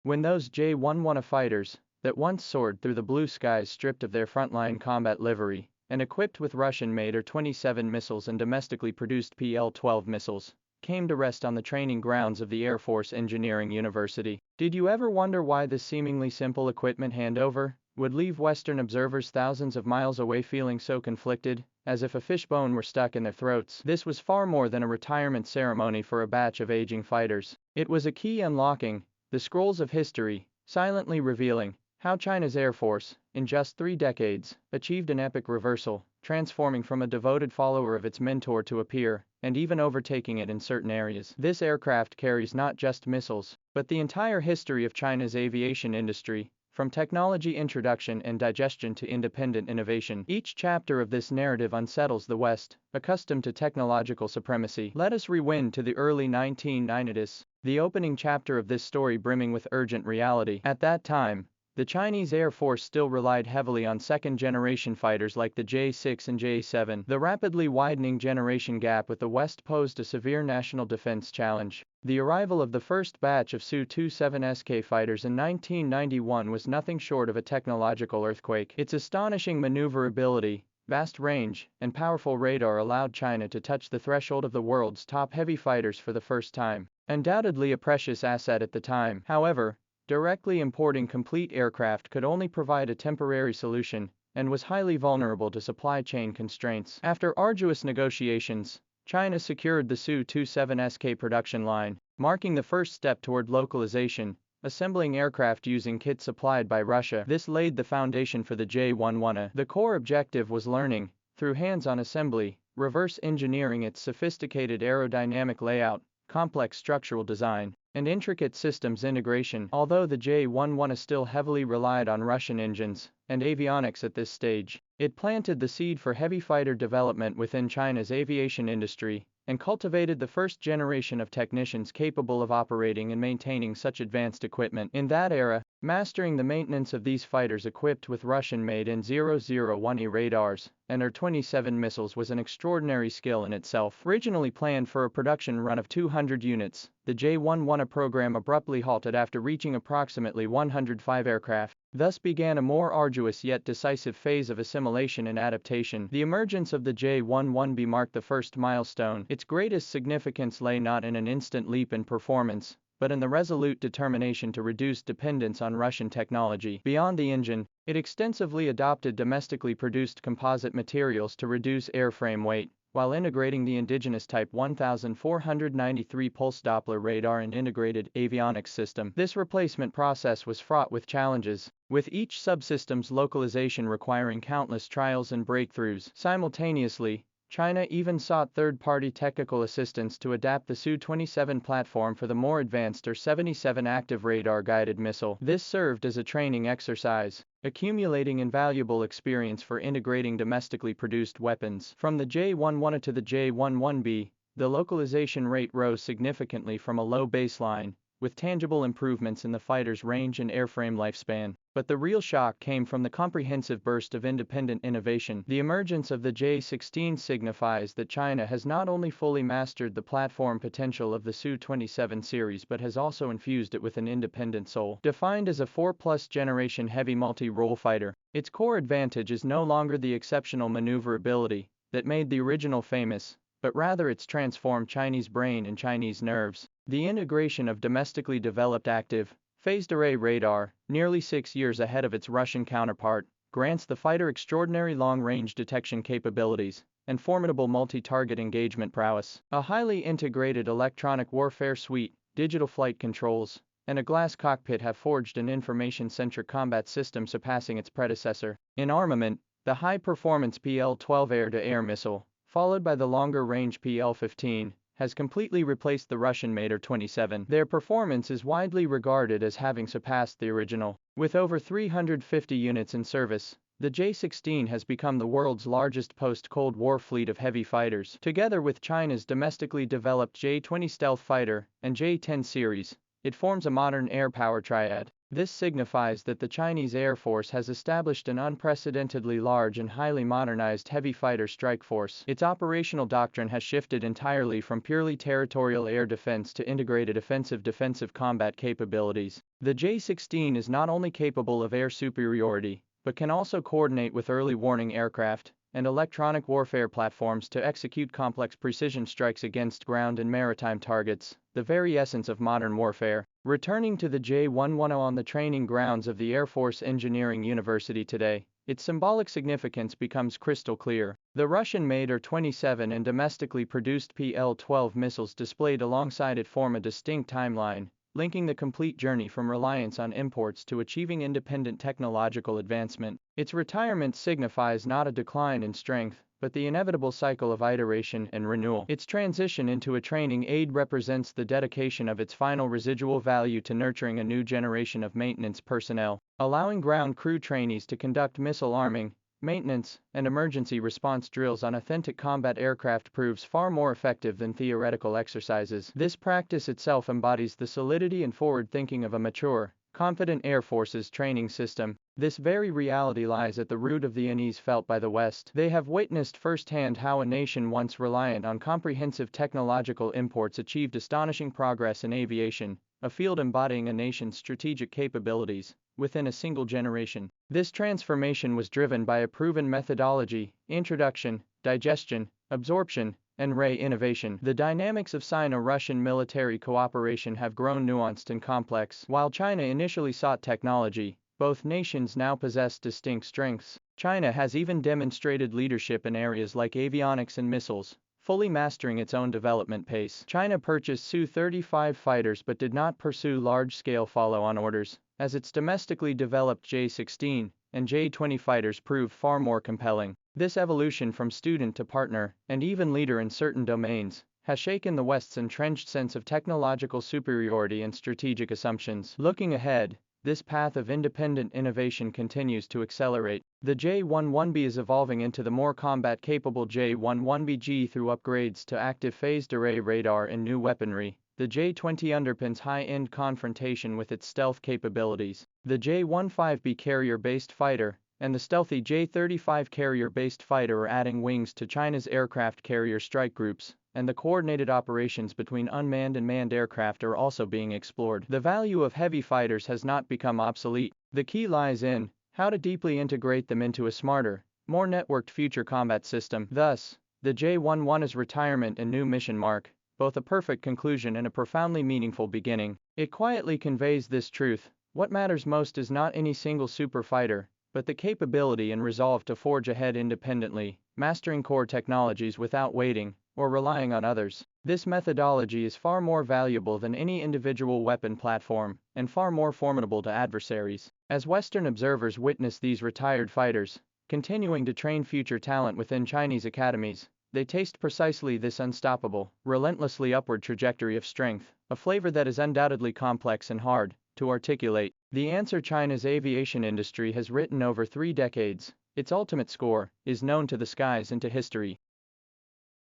When those J-11 fighters, that once soared through the blue skies stripped of their frontline combat livery, and equipped with Russian-made Ir-27 missiles and domestically produced PL-12 missiles, came to rest on the training grounds of the Air Force Engineering University. Did you ever wonder why this seemingly simple equipment handover would leave Western observers thousands of miles away feeling so conflicted, as if a fishbone were stuck in their throats? This was far more than a retirement ceremony for a batch of aging fighters. It was a key unlocking the scrolls of history, silently revealing how China's Air Force, in just 3 decades, achieved an epic reversal, transforming from a devoted follower of its mentor to a peer, and even overtaking it in certain areas. This aircraft carries not just missiles, but the entire history of China's aviation industry, from technology introduction and digestion to independent innovation. Each chapter of this narrative unsettles the West, accustomed to technological supremacy. Let us rewind to the early 1990s, the opening chapter of this story brimming with urgent reality. At that time, the Chinese Air Force still relied heavily on second-generation fighters like the J-6 and J-7. The rapidly widening generation gap with the West posed a severe national defense challenge. The arrival of the first batch of Su-27 SK fighters in 1991 was nothing short of a technological earthquake. Its astonishing maneuverability, vast range, and powerful radar allowed China to touch the threshold of the world's top heavy fighters for the first time. Undoubtedly a precious asset at the time. However, directly importing complete aircraft could only provide a temporary solution, and was highly vulnerable to supply chain constraints. After arduous negotiations, China secured the Su-27 SK production line, marking the first step toward localization, assembling aircraft using kits supplied by Russia. This laid the foundation for the J-11. The core objective was learning, through hands-on assembly, reverse engineering its sophisticated aerodynamic layout, complex structural design, and intricate systems integration. Although the J-11 still heavily relied on Russian engines and avionics at this stage, it planted the seed for heavy fighter development within China's aviation industry, and cultivated the first generation of technicians capable of operating and maintaining such advanced equipment. In that era, mastering the maintenance of these fighters equipped with Russian-made N-001E radars and Ir-27 missiles was an extraordinary skill in itself. Originally planned for a production run of 200 units, the J-11 program abruptly halted after reaching approximately 105 aircraft. Thus began a more arduous yet decisive phase of assimilation and adaptation. The emergence of the J-11B marked the first milestone. Its greatest significance lay not in an instant leap in performance, but in the resolute determination to reduce dependence on Russian technology. Beyond the engine, it extensively adopted domestically produced composite materials to reduce airframe weight, while integrating the indigenous Type 1493 pulse Doppler radar and integrated avionics system. This replacement process was fraught with challenges, with each subsystem's localization requiring countless trials and breakthroughs. Simultaneously, China even sought third-party technical assistance to adapt the Su-27 platform for the more advanced Ir-77 active radar-guided missile. This served as a training exercise, accumulating invaluable experience for integrating domestically produced weapons. From the J-11 to the J-11B, the localization rate rose significantly from a low baseline, with tangible improvements in the fighter's range and airframe lifespan. But the real shock came from the comprehensive burst of independent innovation. The emergence of the J-16 signifies that China has not only fully mastered the platform potential of the Su-27 series but has also infused it with an independent soul. Defined as a 4+ generation heavy multi-role fighter, its core advantage is no longer the exceptional maneuverability that made the original famous, but rather its transformed Chinese brain and Chinese nerves. The integration of domestically developed active, phased array radar, nearly 6 years ahead of its Russian counterpart, grants the fighter extraordinary long-range detection capabilities and formidable multi-target engagement prowess. A highly integrated electronic warfare suite, digital flight controls, and a glass cockpit have forged an information-centric combat system surpassing its predecessor. In armament, the high-performance PL-12 air-to-air missile, followed by the longer-range PL-15, has completely replaced the Russian-made Ir-27. Their performance is widely regarded as having surpassed the original. With over 350 units in service, the J-16 has become the world's largest post-Cold War fleet of heavy fighters. Together with China's domestically developed J-20 stealth fighter and J-10 series, it forms a modern air power triad. This signifies that the Chinese Air Force has established an unprecedentedly large and highly modernized heavy fighter strike force. Its operational doctrine has shifted entirely from purely territorial air defense to integrated offensive defensive combat capabilities. The J-16 is not only capable of air superiority, but can also coordinate with early warning aircraft and electronic warfare platforms to execute complex precision strikes against ground and maritime targets, the very essence of modern warfare. Returning to the J-11 on the training grounds of the Air Force Engineering University today, its symbolic significance becomes crystal clear. The Russian-made Ir-27 and domestically produced PL-12 missiles displayed alongside it form a distinct timeline, linking the complete journey from reliance on imports to achieving independent technological advancement. Its retirement signifies not a decline in strength, but the inevitable cycle of iteration and renewal. Its transition into a training aid represents the dedication of its final residual value to nurturing a new generation of maintenance personnel, allowing ground crew trainees to conduct missile arming, maintenance, and emergency response drills on authentic combat aircraft proves far more effective than theoretical exercises. This practice itself embodies the solidity and forward thinking of a mature, confident Air Force's training system. This very reality lies at the root of the unease felt by the West. They have witnessed firsthand how a nation once reliant on comprehensive technological imports achieved astonishing progress in aviation, a field embodying a nation's strategic capabilities, within a single generation. This transformation was driven by a proven methodology: introduction, digestion, absorption, and re-innovation. The dynamics of Sino-Russian military cooperation have grown nuanced and complex. While China initially sought technology, both nations now possess distinct strengths. China has even demonstrated leadership in areas like avionics and missiles, fully mastering its own development pace. China purchased Su-35 fighters but did not pursue large-scale follow-on orders, as its domestically developed J-16 and J-20 fighters proved far more compelling. This evolution from student to partner, and even leader in certain domains, has shaken the West's entrenched sense of technological superiority and strategic assumptions. Looking ahead, this path of independent innovation continues to accelerate. The J-11B is evolving into the more combat-capable J-11BG through upgrades to active phased array radar and new weaponry. The J-20 underpins high-end confrontation with its stealth capabilities. The J-15B carrier-based fighter and the stealthy J-35 carrier-based fighter are adding wings to China's aircraft carrier strike groups, and the coordinated operations between unmanned and manned aircraft are also being explored. The value of heavy fighters has not become obsolete. The key lies in how to deeply integrate them into a smarter, more networked future combat system. Thus, the J-11's retirement and new mission mark both a perfect conclusion and a profoundly meaningful beginning. It quietly conveys this truth: what matters most is not any single super fighter, but the capability and resolve to forge ahead independently, mastering core technologies without waiting or relying on others. This methodology is far more valuable than any individual weapon platform, and far more formidable to adversaries. As Western observers witness these retired fighters continuing to train future talent within Chinese academies, they taste precisely this unstoppable, relentlessly upward trajectory of strength, a flavor that is undoubtedly complex and hard to articulate. The answer China's aviation industry has written over 3 decades, its ultimate score, is known to the skies and to history.